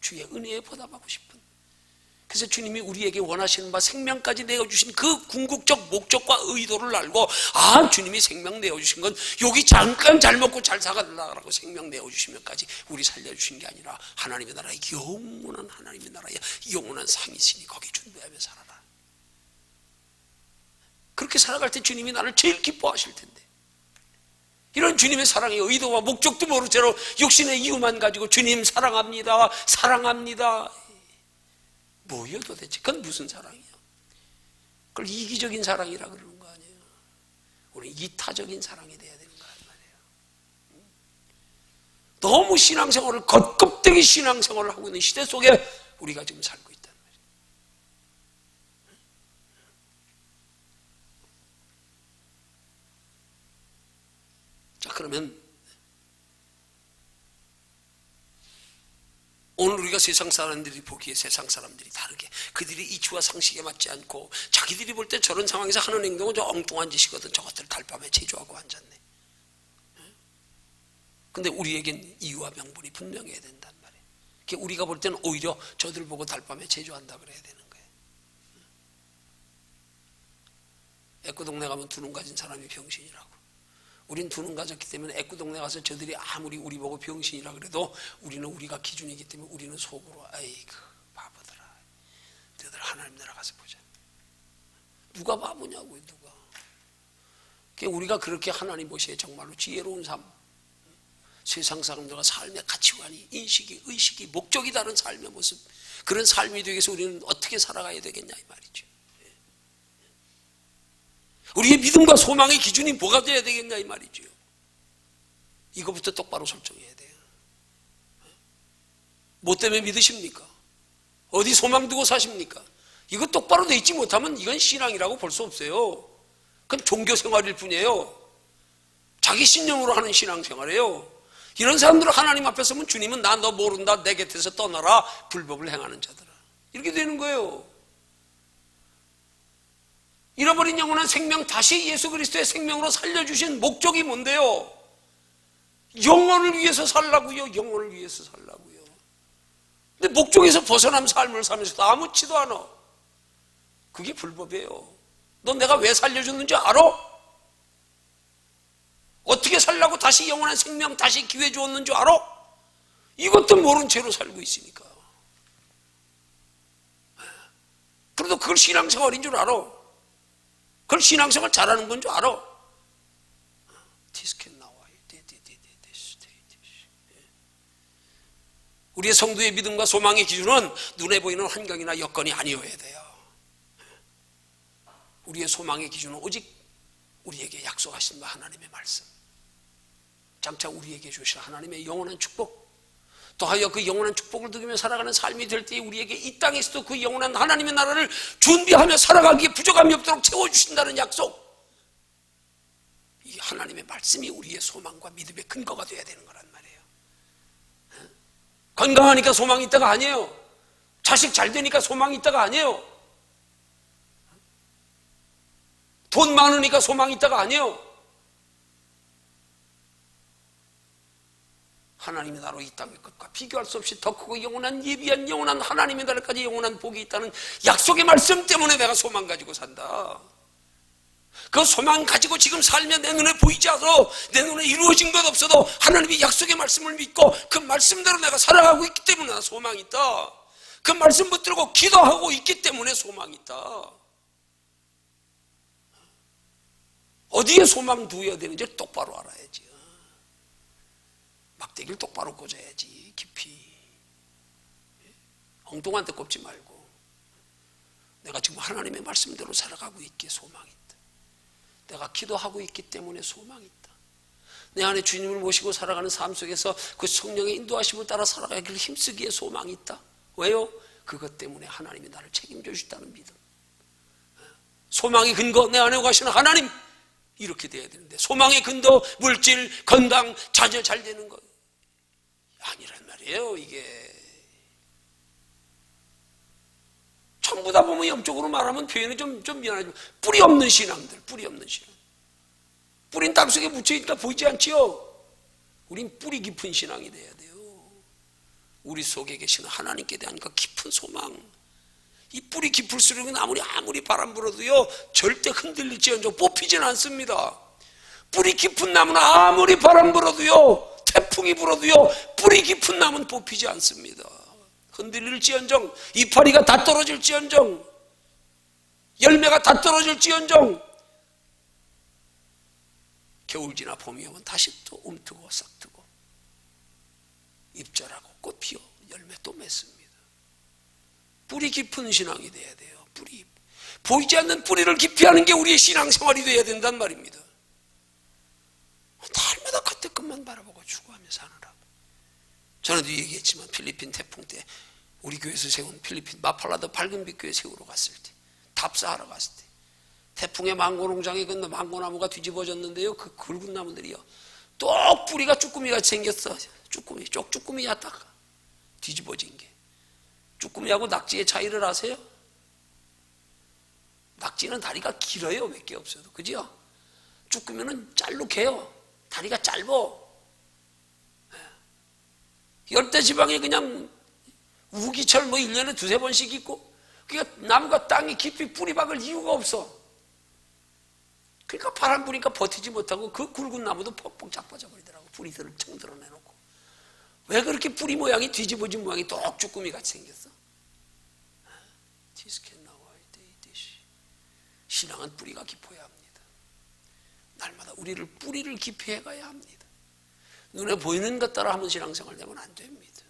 주의 은혜에 보답하고 싶은, 그래서 주님이 우리에게 원하시는 바 생명까지 내어주신 그 궁극적 목적과 의도를 알고, 아, 주님이 생명 내어주신 건 여기 잠깐 잘 먹고 잘 살아가라고 생명 내어주시면까지 우리 살려주신 게 아니라 하나님의 나라에, 영원한 하나님의 나라에 영원한 상이 있으니 거기 준비하며 살아라. 그렇게 살아갈 때 주님이 나를 제일 기뻐하실 텐데, 이런 주님의 사랑의 의도와 목적도 모른 채로 육신의 이유만 가지고 주님 사랑합니다, 사랑합니다. 뭐예요 도대체? 그건 무슨 사랑이에요? 그걸 이기적인 사랑이라 그러는 거 아니에요? 우리 이타적인 사랑이 돼야 되는 거 말이에요. 너무 신앙생활을 겉껍데기 신앙생활을 하고 있는 시대 속에 우리가 지금 살고 있단 말이에요. 그러면 오늘 우리가 세상 사람들이 보기에 세상 사람들이 다르게 그들이 이치와 상식에 맞지 않고 자기들이 볼 때 저런 상황에서 하는 행동은 저 엉뚱한 짓이거든. 저것들 달밤에 제조하고 앉았네. 근데 우리에겐 이유와 명분이 분명해야 된단 말이에요. 우리가 볼 때는 오히려 저들 보고 달밤에 제조한다 그래야 되는 거예요. 애꾸동네 가면 두 눈 가진 사람이 병신이라고. 우린 두 눈 가졌기 때문에 애꾸동네 가서 저들이 아무리 우리 보고 병신이라 그래도 우리는 우리가 기준이기 때문에 우리는 속으로 아이고 바보들아, 너희들 하나님 나라 가서 보자. 누가 바보냐고요. 누가. 우리가 그렇게 하나님 보시기에 정말로 지혜로운 삶, 세상 사람들과 삶의 가치관이, 인식이, 의식이, 목적이 다른 삶의 모습, 그런 삶이 되기 위해서 우리는 어떻게 살아가야 되겠냐 이 말이죠. 우리의 믿음과 소망의 기준이 뭐가 돼야 되겠냐 이 말이죠. 이거부터 똑바로 설정해야 돼요. 뭐 때문에 믿으십니까? 어디 소망 두고 사십니까? 이거 똑바로 돼 있지 못하면 이건 신앙이라고 볼 수 없어요. 그건 종교 생활일 뿐이에요. 자기 신념으로 하는 신앙생활이에요. 이런 사람들은 하나님 앞에 서면 주님은 나 너 모른다, 내 곁에서 떠나라, 불법을 행하는 자들아, 이렇게 되는 거예요. 잃어버린 영원한 생명 다시 예수 그리스도의 생명으로 살려주신 목적이 뭔데요? 영혼을 위해서 살라고요. 영혼을 위해서 살라고요. 근데 목적에서 벗어난 삶을 살면서 아무렇지도 않아. 그게 불법이에요. 너 내가 왜 살려줬는지 알아? 어떻게 살라고 다시 영원한 생명, 다시 기회 주었는 줄 알아? 이것도 모른 채로 살고 있으니까. 그래도 그걸 신앙생활인 줄 알아. 그걸 신앙생활 잘하는 건 줄 알아. 우리의 성도의 믿음과 소망의 기준은 눈에 보이는 환경이나 여건이 아니어야 돼요. 우리의 소망의 기준은 오직 우리에게 약속하신 바 하나님의 말씀, 장차 우리에게 주신 하나님의 영원한 축복, 더하여 그 영원한 축복을 누리며 살아가는 삶이 될 때 우리에게 이 땅에서도 그 영원한 하나님의 나라를 준비하며 살아가기에 부족함이 없도록 채워주신다는 약속, 이 하나님의 말씀이 우리의 소망과 믿음의 근거가 되어야 되는 거란 말이에요. 건강하니까 소망이 있다가 아니에요. 자식 잘 되니까 소망이 있다가 아니에요. 돈 많으니까 소망이 있다가 아니에요. 하나님의 나라로 이 땅의 것과 비교할 수 없이 더 크고 영원한 예비한 영원한 하나님의 나라까지 영원한 복이 있다는 약속의 말씀 때문에 내가 소망 가지고 산다. 그 소망 가지고 지금 살면 내 눈에 보이지 않아도, 내 눈에 이루어진 것 없어도 하나님의 약속의 말씀을 믿고 그 말씀대로 내가 살아가고 있기 때문에 소망이 있다. 그 말씀 붙들고 기도하고 있기 때문에 소망이 있다. 어디에 소망 두어야 되는지 똑바로 알아야지. 막대기를 똑바로 꽂아야지. 깊이. 엉뚱한 데 꼽지 말고 내가 지금 하나님의 말씀대로 살아가고 있기에 소망이 있다. 내가 기도하고 있기 때문에 소망이 있다. 내 안에 주님을 모시고 살아가는 삶 속에서 그 성령의 인도하심을 따라 살아가기를 힘쓰기에 소망이 있다. 왜요? 그것 때문에 하나님이 나를 책임져 주시다는 믿음. 소망의 근거, 내 안에 가시는 하나님, 이렇게 돼야 되는데 소망의 근거, 물질, 건강, 자녀 잘 되는 것 아니란 말이에요. 이게 전부 다 보면 영적으로 말하면 표현이 좀 미안하지만 뿌리 없는 신앙들, 뿌리 없는 신앙. 뿌린 땅속에 묻혀있다 보이지 않지요? 우린 뿌리 깊은 신앙이 돼야 돼요. 우리 속에 계시는 하나님께 대한 그 깊은 소망, 이 뿌리 깊을수록은 아무리 바람 불어도요 절대 흔들릴지언정 뽑히진 않습니다. 뿌리 깊은 나무는 아무리 바람 불어도요, 태풍이 불어도요, 뿌리 깊은 나무는 뽑히지 않습니다. 흔들릴지언정, 이파리가 다 떨어질지언정, 열매가 다 떨어질지언정, 겨울 지나 봄이 오면 다시 또 움트고 싹트고 잎자라고 꽃 피어 열매 또 맺습니다. 뿌리 깊은 신앙이 돼야 돼요. 뿌리, 보이지 않는 뿌리를 깊이 하는 게 우리의 신앙생활이 돼야 된단 말입니다. 날마다 겉의 것만 바라보고 추구하며 사느라고. 전에도 얘기했지만 필리핀 태풍 때 우리 교회에서 세운 필리핀 마팔라도 밝은빛 교회 세우러 갔을 때, 답사하러 갔을 때 태풍의 망고 농장에 그 망고나무가 뒤집어졌는데요, 그 굵은 나무들이요 똑 뿌리가 쭈꾸미같이 생겼어. 쭈꾸미, 쪽쭈꾸미야 딱 뒤집어진 게. 쭈꾸미하고 낙지의 차이를 아세요? 낙지는 다리가 길어요. 몇 개 없어도. 그죠? 쭈꾸미는 짤룩해요. 다리가 짧어. 열대지방에 그냥 우기철 뭐 1년에 두세 번씩 있고, 그러니까 나무가 땅에 깊이 뿌리 박을 이유가 없어. 그러니까 바람 부니까 버티지 못하고 그 굵은 나무도 퍽퍽 자빠져 버리더라고. 뿌리들을 청 드러내놓고. 왜 그렇게 뿌리 모양이 뒤집어진 모양이 똑 쭈꾸미 같이 생겼어? 신앙은 뿌리가 깊어야 합니다. 날마다 우리를 뿌리를 깊이 해가야 합니다. 눈에 보이는 것 따라 하면 신앙생활 되면 안 됩니다.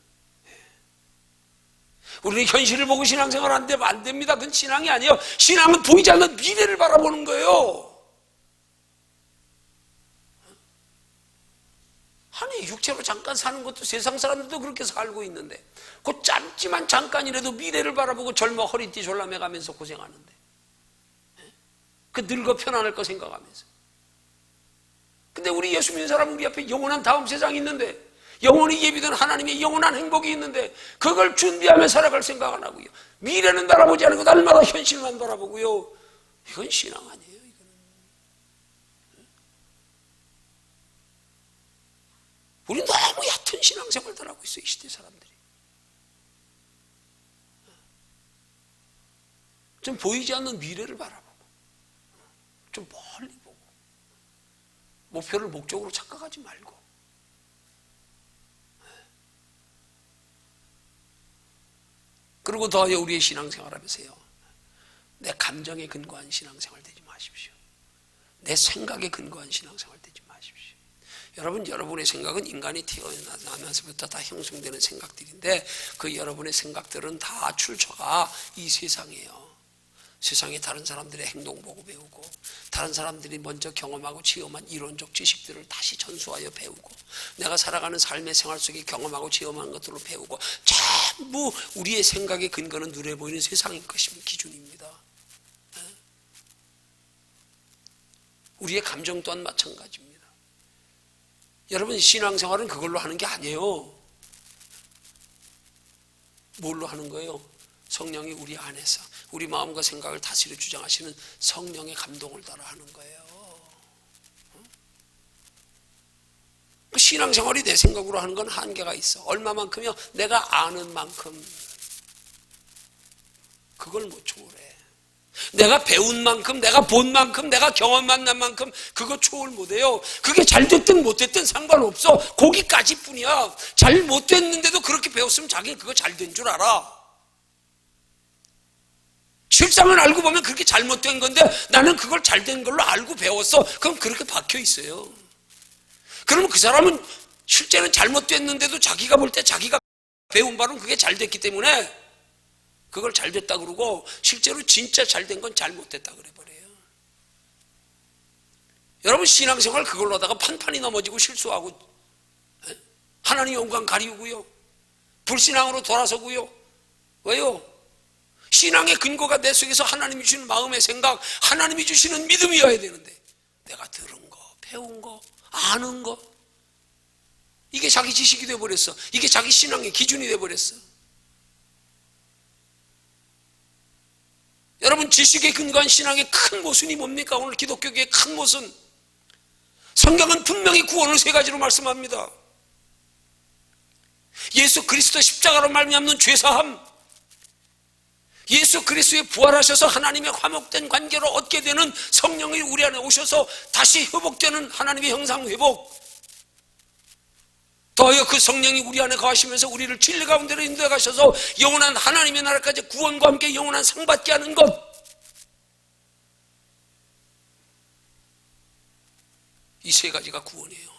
우리는 현실을 보고 신앙생활 안 되면 안 됩니다. 그건 신앙이 아니에요. 신앙은 보이지 않는 미래를 바라보는 거예요. 아니, 육체로 잠깐 사는 것도 세상 사람들도 그렇게 살고 있는데, 그 짧지만 잠깐이라도 미래를 바라보고 젊어 허리띠 졸라매가면서 고생하는데, 그 늙어 편안할 거 생각하면서. 근데 우리 예수 믿는 사람 우리 앞에 영원한 다음 세상이 있는데, 영원히 예비된 하나님의 영원한 행복이 있는데, 그걸 준비하며 살아갈 생각 안 하고요. 미래는 바라보지 않고 날마다 현실만 바라보고요. 이건 신앙 아니에요. 이거는. 우리 너무 얕은 신앙생활들 하고 있어요. 이 시대 사람들이. 좀 보이지 않는 미래를 바라보고, 좀 멀리 보고, 목표를 목적으로 착각하지 말고. 그리고 더하여 우리의 신앙생활 하면서요, 내 감정에 근거한 신앙생활 되지 마십시오. 내 생각에 근거한 신앙생활 되지 마십시오. 여러분, 여러분의 생각은 인간이 태어나면서부터 다 형성되는 생각들인데, 그 여러분의 생각들은 다 출처가 이 세상이에요. 세상에 다른 사람들의 행동 보고 배우고, 다른 사람들이 먼저 경험하고 체험한 이론적 지식들을 다시 전수하여 배우고, 내가 살아가는 삶의 생활 속에 경험하고 체험한 것들로 배우고, 전부 우리의 생각의 근거는 눈에 보이는 세상인 것입니다. 기준입니다. 우리의 감정 또한 마찬가지입니다. 여러분, 신앙생활은 그걸로 하는 게 아니에요. 뭘로 하는 거예요? 성령이 우리 안에서 우리 마음과 생각을 다스려 주장하시는 성령의 감동을 따라 하는 거예요. 신앙생활이 내 생각으로 하는 건 한계가 있어. 얼마만큼이요? 내가 아는 만큼. 그걸 못 초월해. 내가 배운 만큼, 내가 본 만큼, 내가 경험 만난 만큼 그거 초월 못해요. 그게 잘 됐든 못 됐든 상관없어. 거기까지 뿐이야. 잘 못 됐는데도 그렇게 배웠으면 자기는 그거 잘 된 줄 알아. 실상을 알고 보면 그렇게 잘못된 건데, 나는 그걸 잘된 걸로 알고 배웠어. 그럼 그렇게 박혀 있어요. 그러면 그 사람은 실제는 잘못됐는데도 자기가 볼 때 자기가 배운 바는 그게 잘 됐기 때문에 그걸 잘 됐다 그러고, 실제로 진짜 잘된 건 잘못됐다 그래버려요. 여러분, 신앙생활 그걸로 하다가 판판이 넘어지고 실수하고, 하나님 영광 가리우고요, 불신앙으로 돌아서고요. 왜요? 신앙의 근거가 내 속에서 하나님이 주시는 마음의 생각, 하나님이 주시는 믿음이어야 되는데, 내가 들은 거, 배운 거, 아는 거, 이게 자기 지식이 되어버렸어. 이게 자기 신앙의 기준이 되어버렸어. 여러분, 지식에 근거한 신앙의 큰 모순이 뭡니까? 오늘 기독교계의 큰 모순. 성경은 분명히 구원을 세 가지로 말씀합니다. 예수 그리스도 십자가로 말미암는 죄사함, 예수 그리스도의 부활하셔서 하나님의 화목된 관계로 얻게 되는 성령이 우리 안에 오셔서 다시 회복되는 하나님의 형상 회복, 더하여 그 성령이 우리 안에 거하시면서 우리를 진리 가운데로 인도해 가셔서 영원한 하나님의 나라까지 구원과 함께 영원한 상 받게 하는 것, 이 세 가지가 구원이에요.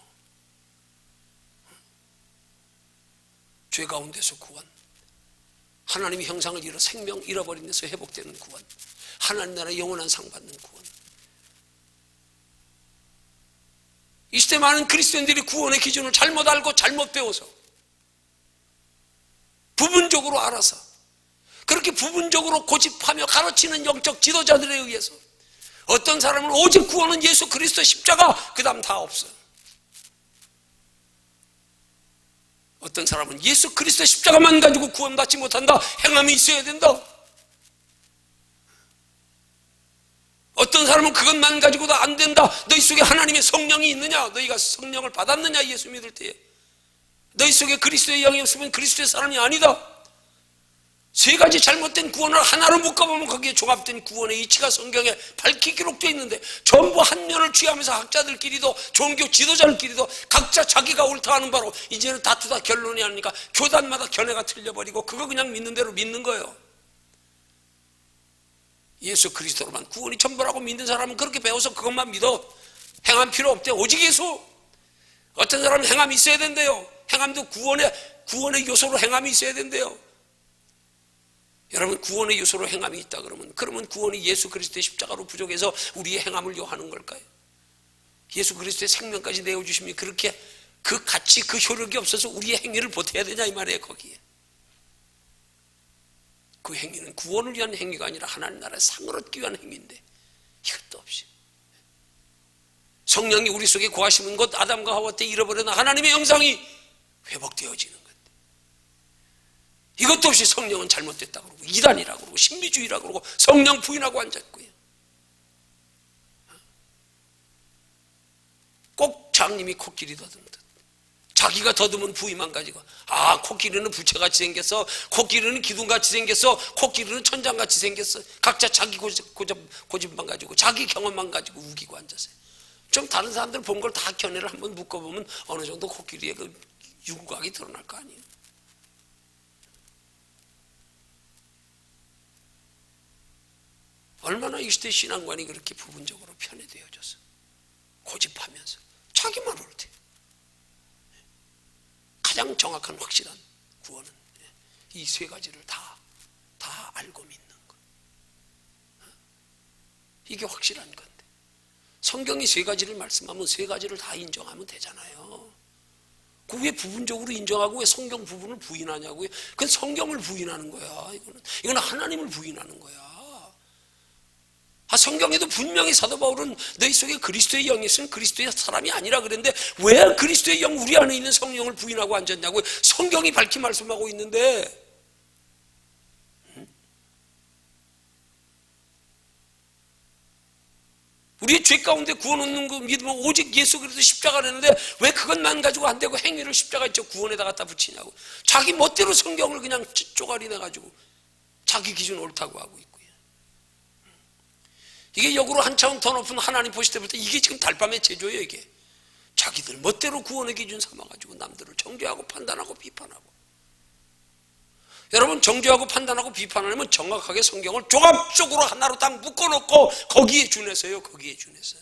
죄 가운데서 구원, 하나님의 형상을 잃어 생명 잃어버린 데서 회복되는 구원, 하나님 나라의 영원한 상 받는 구원. 이 시대 많은 그리스도인들이 구원의 기준을 잘못 알고 잘못 배워서, 부분적으로 알아서, 그렇게 부분적으로 고집하며 가르치는 영적 지도자들에 의해서 어떤 사람은 오직 구원은 예수 그리스도 십자가, 그 다음 다 없어요. 어떤 사람은 예수 그리스도의 십자가만 가지고 구원받지 못한다. 행함이 있어야 된다. 어떤 사람은 그것만 가지고도 안 된다. 너희 속에 하나님의 성령이 있느냐? 너희가 성령을 받았느냐? 예수 믿을 때에 너희 속에 그리스도의 영이 없으면 그리스도의 사람이 아니다. 세 가지 잘못된 구원을 하나로 묶어보면 거기에 종합된 구원의 이치가 성경에 밝게 기록되어 있는데, 전부 한 면을 취하면서 학자들끼리도 종교 지도자들끼리도 각자 자기가 옳다 하는 바로 이제는 다투다 결론이 아니니까 교단마다 견해가 틀려버리고 그거 그냥 믿는 대로 믿는 거예요. 예수 그리스도로만 구원이 전부라고 믿는 사람은 그렇게 배워서 그것만 믿어. 행함 필요 없대. 오직 예수. 어떤 사람은 행함이 있어야 된대요. 행함도 구원의 요소로 행함이 있어야 된대요. 여러분, 구원의 요소로 행함이 있다 그러면 구원이 예수 그리스도의 십자가로 부족해서 우리의 행함을 요하는 걸까요? 예수 그리스도의 생명까지 내어주시면 그렇게 그 가치, 그 효력이 없어서 우리의 행위를 보태야 되냐 이 말이에요. 거기에 그 행위는 구원을 위한 행위가 아니라 하나님 나라의 상을 얻기 위한 행위인데 이것도 없이 성령이 우리 속에 거하시는 것, 아담과 하와 때 잃어버린 하나님의 형상이 회복되어지는 건데, 이것도 없이 성령은 잘못됐다고 그러고 이단이라고 그러고 신비주의라고 그러고 성령 부인하고 앉았고요. 꼭 장님이 코끼리 더듬듯 자기가 더듬은 부위만 가지고, 아, 코끼리는 부채같이 생겼어, 코끼리는 기둥같이 생겼어, 코끼리는 천장같이 생겼어. 각자 자기 고집만 가지고 자기 경험만 가지고 우기고 앉았어요. 좀 다른 사람들 본 걸 다 견해를 한번 묶어보면 어느 정도 코끼리의 그 유구각이 드러날 거 아니에요. 얼마나 이 시대 신앙관이 그렇게 부분적으로 편애되어져서 고집하면서 자기만 옳대. 가장 정확한 확실한 구원은 이 세 가지를 다 알고 믿는 것. 이게 확실한 건데, 성경이 세 가지를 말씀하면 세 가지를 다 인정하면 되잖아요. 그 왜 부분적으로 인정하고 왜 성경 부분을 부인하냐고요? 그건 성경을 부인하는 거야. 이거는 하나님을 부인하는 거야. 성경에도 분명히 사도 바울은 너희 속에 그리스도의 영이 있으면 그리스도의 사람이 아니라 그랬는데 왜 그리스도의 영, 우리 안에 있는 성령을 부인하고 앉았냐고요? 성경이 밝히 말씀하고 있는데. 우리의 죄 가운데 구원 얻는 그 믿음은 오직 예수 그리스도 십자가를 했는데 왜 그것만 가지고 안 되고 행위를 십자가 있죠 구원에다 갖다 붙이냐고. 자기 멋대로 성경을 그냥 쪼가리 내가지고 자기 기준 옳다고 하고 있고요. 이게 역으로 한 차원 더 높은 하나님 보실 때부터 이게 지금 달밤의 제조예요. 이게 자기들 멋대로 구원의 기준 삼아가지고 남들을 정죄하고 판단하고 비판하고. 여러분, 정죄하고 판단하고 비판하려면 정확하게 성경을 종합적으로 하나로 딱 묶어놓고 거기에 준해서요. 거기에 준해서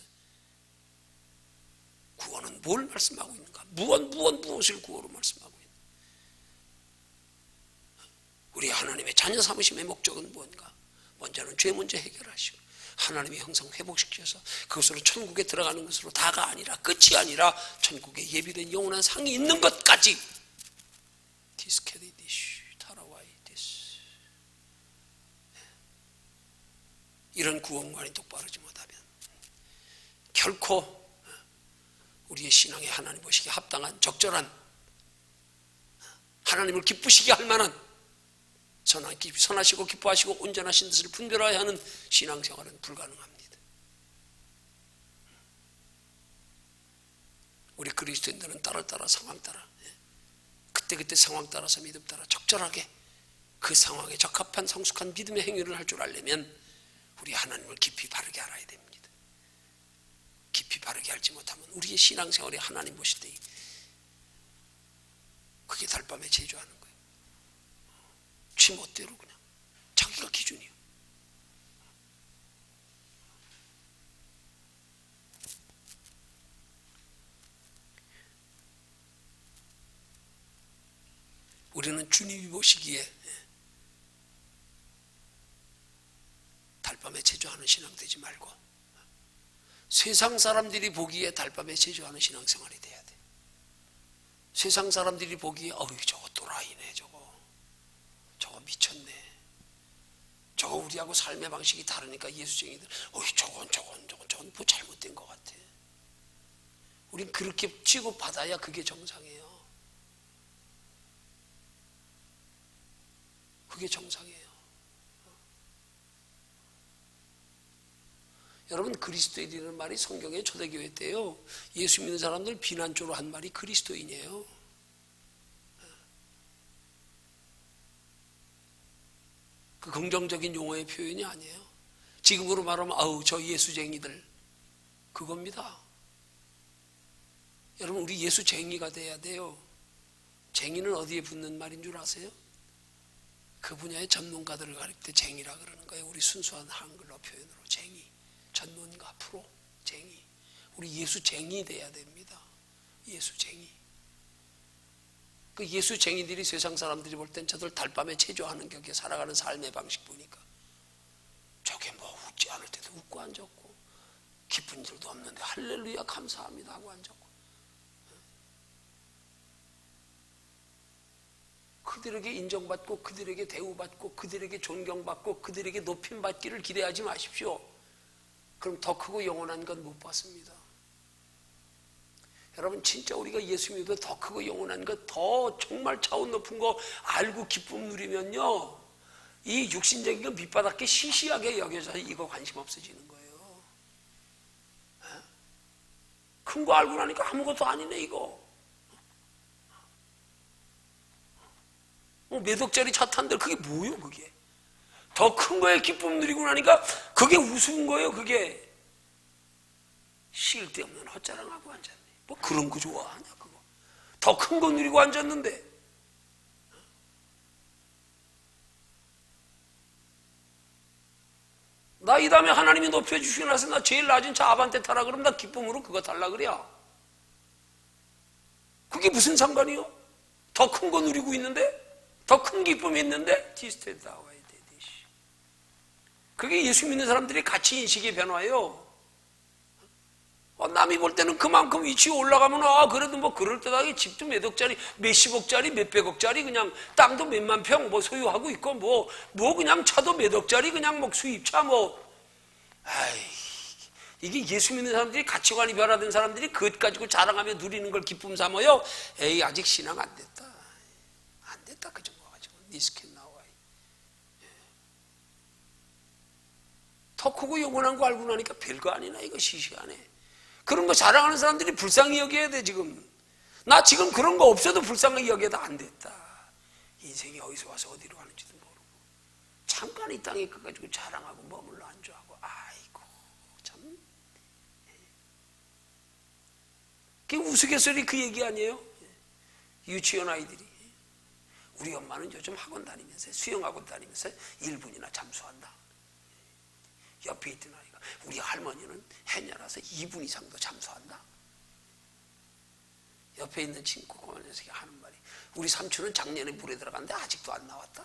구원은 뭘 말씀하고 있는가? 무엇을 구원으로 말씀하고 있는가? 우리 하나님의 자녀 삼으심의 목적은 무엇인가? 먼저는 죄 문제 해결하시고 하나님의 형상 회복시켜서 그것으로 천국에 들어가는 것으로 다가 아니라 끝이 아니라 천국에 예비된 영원한 상이 있는 것까지 이런 구원관이 똑바르지 못하면 결코 우리의 신앙에 하나님 보시기에 합당한 적절한 하나님을 기쁘시게 할 만한 선하시고 기뻐하시고 온전하신 뜻을 분별하여 하는 신앙생활은 불가능합니다. 우리 그리스도인들은 따라 상황 따라 그때 상황 따라서 믿음 따라 적절하게 그 상황에 적합한 성숙한 믿음의 행위를 할 줄 알려면 우리 하나님을 깊이 바르게 알아야 됩니다. 깊이 바르게 알지 못하면 우리의 신앙생활에 하나님 보실 때 그게 달밤에 제조하는 거예요. 지 멋대로 그냥 자기가 기준이요. 우리는 주님이 보시기에 달밤에 제조하는 신앙 되지 말고 세상 사람들이 보기에 달밤에 제조하는 신앙생활이 돼야 돼. 세상 사람들이 보기에 저거 또라이네, 저거 미쳤네, 저거 우리하고 삶의 방식이 다르니까 예수쟁이들 저건 뭐 잘못된 것 같아. 우린 그렇게 취급받아야 그게 정상이에요. 그게 정상이에요. 여러분, 그리스도인이라는 말이 성경의 초대교회 때요, 예수 믿는 사람들 비난조로 한 말이 그리스도인이에요. 그 긍정적인 용어의 표현이 아니에요. 지금으로 말하면 아우 저 예수쟁이들, 그겁니다. 여러분, 우리 예수쟁이가 돼야 돼요. 쟁이는 어디에 붙는 말인 줄 아세요? 그 분야의 전문가들을 가릴 때 쟁이라 그러는 거예요. 우리 순수한 한글로 표현으로 쟁이, 전문가, 프로, 쟁이. 우리 예수쟁이 돼야 됩니다. 예수쟁이. 그 예수쟁이들이 세상 사람들이 볼 땐 저들 달밤에 체조하는 격에 살아가는 삶의 방식 보니까 저게 뭐 웃지 않을 때도 웃고 앉았고 기쁜 일도 없는데 할렐루야 감사합니다 하고 앉았고, 그들에게 인정받고 그들에게 대우받고 그들에게 존경받고 그들에게 높임받기를 기대하지 마십시오. 그럼 더 크고 영원한 건 못 받습니다. 여러분, 진짜 우리가 예수 믿어도 더 크고 영원한 것, 더 정말 차원 높은 거 알고 기쁨 누리면요, 이 육신적인 거 밑바닥에 시시하게 여겨져서 이거 관심 없어지는 거예요. 큰 거 알고 나니까 아무것도 아니네 이거. 몇 억짜리 차 탄들 그게 뭐예요 그게. 더 큰 거에 기쁨 누리고 나니까 그게 우스운 거예요. 그게 쓸데없는 헛자랑하고 앉았네. 뭐 그런 거 좋아하냐 그거. 더 큰 거 누리고 앉았는데. 나 이 다음에 하나님이 높여주시고 나서 나 제일 낮은 차 아반떼 타라 그러면 나 기쁨으로 그거 달라 그래야. 그게 무슨 상관이요? 더 큰 거 누리고 있는데, 더 큰 기쁨이 있는데 디스테드 나와야 돼. 그게 예수 믿는 사람들의 가치 인식의 변화예요. 남이 볼 때는 그만큼 위치에 올라가면 그래도 뭐 그럴듯하게 집도 몇 억짜리, 몇십억짜리, 몇백억짜리 그냥 땅도 몇만 평 뭐 소유하고 있고 뭐 그냥 차도 몇 억짜리 그냥 뭐 수입차 이게 예수 믿는 사람들이 가치관이 변화된 사람들이 그것 가지고 자랑하며 누리는 걸 기쁨 삼아요. 에이 아직 신앙 안 됐다. 안 됐다 그 정도 가지고 니스킨 나와. 더 크고 영원한 거 알고 나니까 별거 아니나 이거 시시하네. 그런 거 자랑하는 사람들이 불쌍히 여겨야 돼. 지금 나 지금 그런 거 없어도 불쌍히 여겨도 안 됐다. 인생이 어디서 와서 어디로 가는지도 모르고 잠깐 이 땅에 가지고 자랑하고 머물러 안주하고 아이고 참. 그게 우스갯소리 그 얘기 아니에요? 유치원 아이들이 우리 엄마는 요즘 학원 다니면서 수영학원 다니면서 1분이나 잠수한다. 옆에 있던 아이가 우리 할머니는 해녀라서 2분 이상도 잠수한다. 옆에 있는 친구 고만 녀석이 하는 말이 우리 삼촌은 작년에 물에 들어갔는데 아직도 안 나왔다.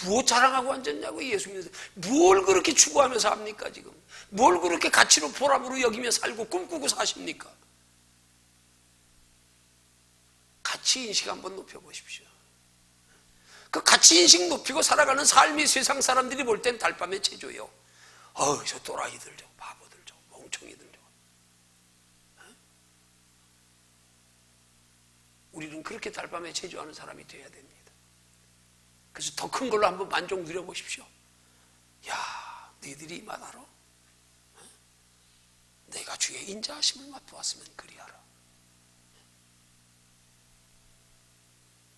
무엇 자랑하고 앉았냐고. 예수 믿어서 뭘 그렇게 추구하면서 합니까 지금. 뭘 그렇게 가치로 보람으로 여기며 살고 꿈꾸고 사십니까. 가치인식 한번 높여보십시오. 그 가치인식 높이고 살아가는 삶이 세상 사람들이 볼 땐 달밤에 체조요. 저 또라이들 저거 바보들 저거 멍청이들 저거. 우리는 그렇게 달밤에 체조하는 사람이 되어야 됩니다. 그래서 더 큰 걸로 한번 만족 누려보십시오. 야, 너희들이 이만하러 내가 주의 인자하심을 맛보았으면 그리하라.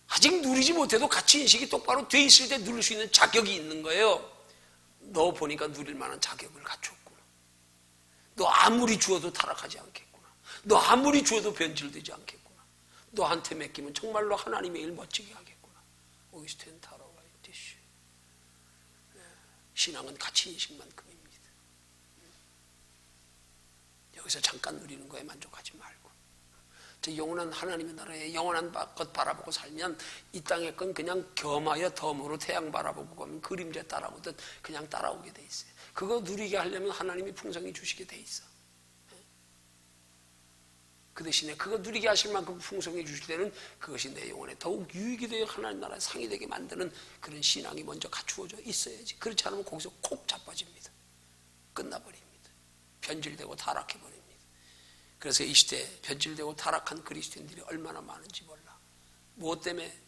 아직 누리지 못해도 가치인식이 똑바로 돼 있을 때 누릴 수 있는 자격이 있는 거예요. 너 보니까 누릴 만한 자격을 갖췄구나. 너 아무리 주어도 타락하지 않겠구나. 너 아무리 주어도 변질되지 않겠구나. 너한테 맡기면 정말로 하나님의 일 멋지게 하겠구나. 오이스텐 타로가 있듯이. 신앙은 가치인식만큼입니다. 여기서 잠깐 누리는 거에 만족하지 말고 저 영원한 하나님의 나라에 영원한 것 바라보고 살면 이 땅의 건 그냥 겸하여 덤으로 태양 바라보고 가면 그림자 따라오듯 그냥 따라오게 돼 있어요. 그거 누리게 하려면 하나님이 풍성히 주시게 돼 있어. 그 대신에 그거 누리게 하실 만큼 풍성히 주실 때는 그것이 내 영혼에 더욱 유익이 되어 하나님 나라에 상이 되게 만드는 그런 신앙이 먼저 갖추어져 있어야지. 그렇지 않으면 거기서 콕 자빠집니다. 끝나버립니다. 변질되고 타락해버립니다. 그래서 이 시대에 변질되고 타락한 그리스도인들이 얼마나 많은지 몰라. 무엇 때문에?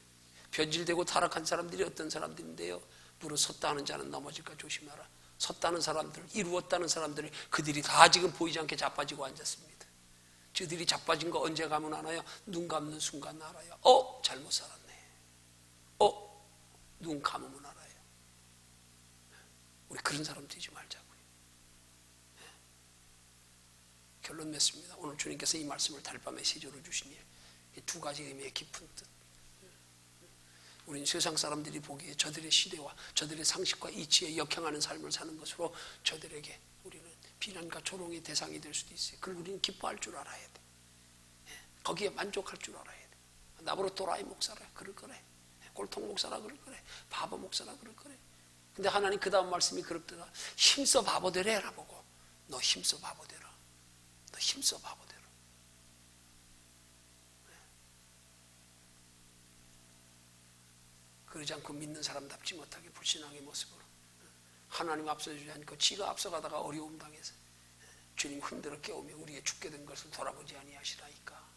변질되고 타락한 사람들이 어떤 사람들인데요, 무릇 섰다 하는 자는 넘어질까 조심하라. 섰다는 사람들, 이루었다는 사람들이 그들이 다 지금 보이지 않게 자빠지고 앉았습니다. 저들이 자빠진 거 언제 가면 알아요? 눈 감는 순간 알아요. 잘못 살았네. 눈 감으면 알아요. 우리 그런 사람 되지 말자고요. 결론 맺습니다. 오늘 주님께서 이 말씀을 달밤에 시조로 주시니 두 가지 의미의 깊은 뜻. 우리는 세상 사람들이 보기에 저들의 시대와 저들의 상식과 이치에 역행하는 삶을 사는 것으로 저들에게 우리는 비난과 조롱의 대상이 될 수도 있어요. 그걸 우리는 기뻐할 줄 알아야 돼. 거기에 만족할 줄 알아야 돼. 나보러 도라이 목사라 그럴 거래. 꼴통 목사라 그럴 거래. 바보 목사라 그럴 거래. 근데 하나님 그 다음 말씀이 그렇더라. 힘써 바보 되라 해라 보고. 너 힘써 바보 되라. 너 힘써 바보 되라. 그러지 않고 믿는 사람답지 못하게 불신앙의 모습으로 하나님 앞서주지 않고 지가 앞서가다가 어려움 당해서 주님 흔들어 깨우며 우리의 죽게 된 것을 돌아보지 아니하시라니까.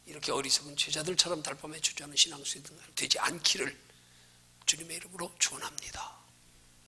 이렇게 어리석은 제자들처럼 달밤에 주저하는 신앙수행이 되지 않기를 주님의 이름으로 축원합니다.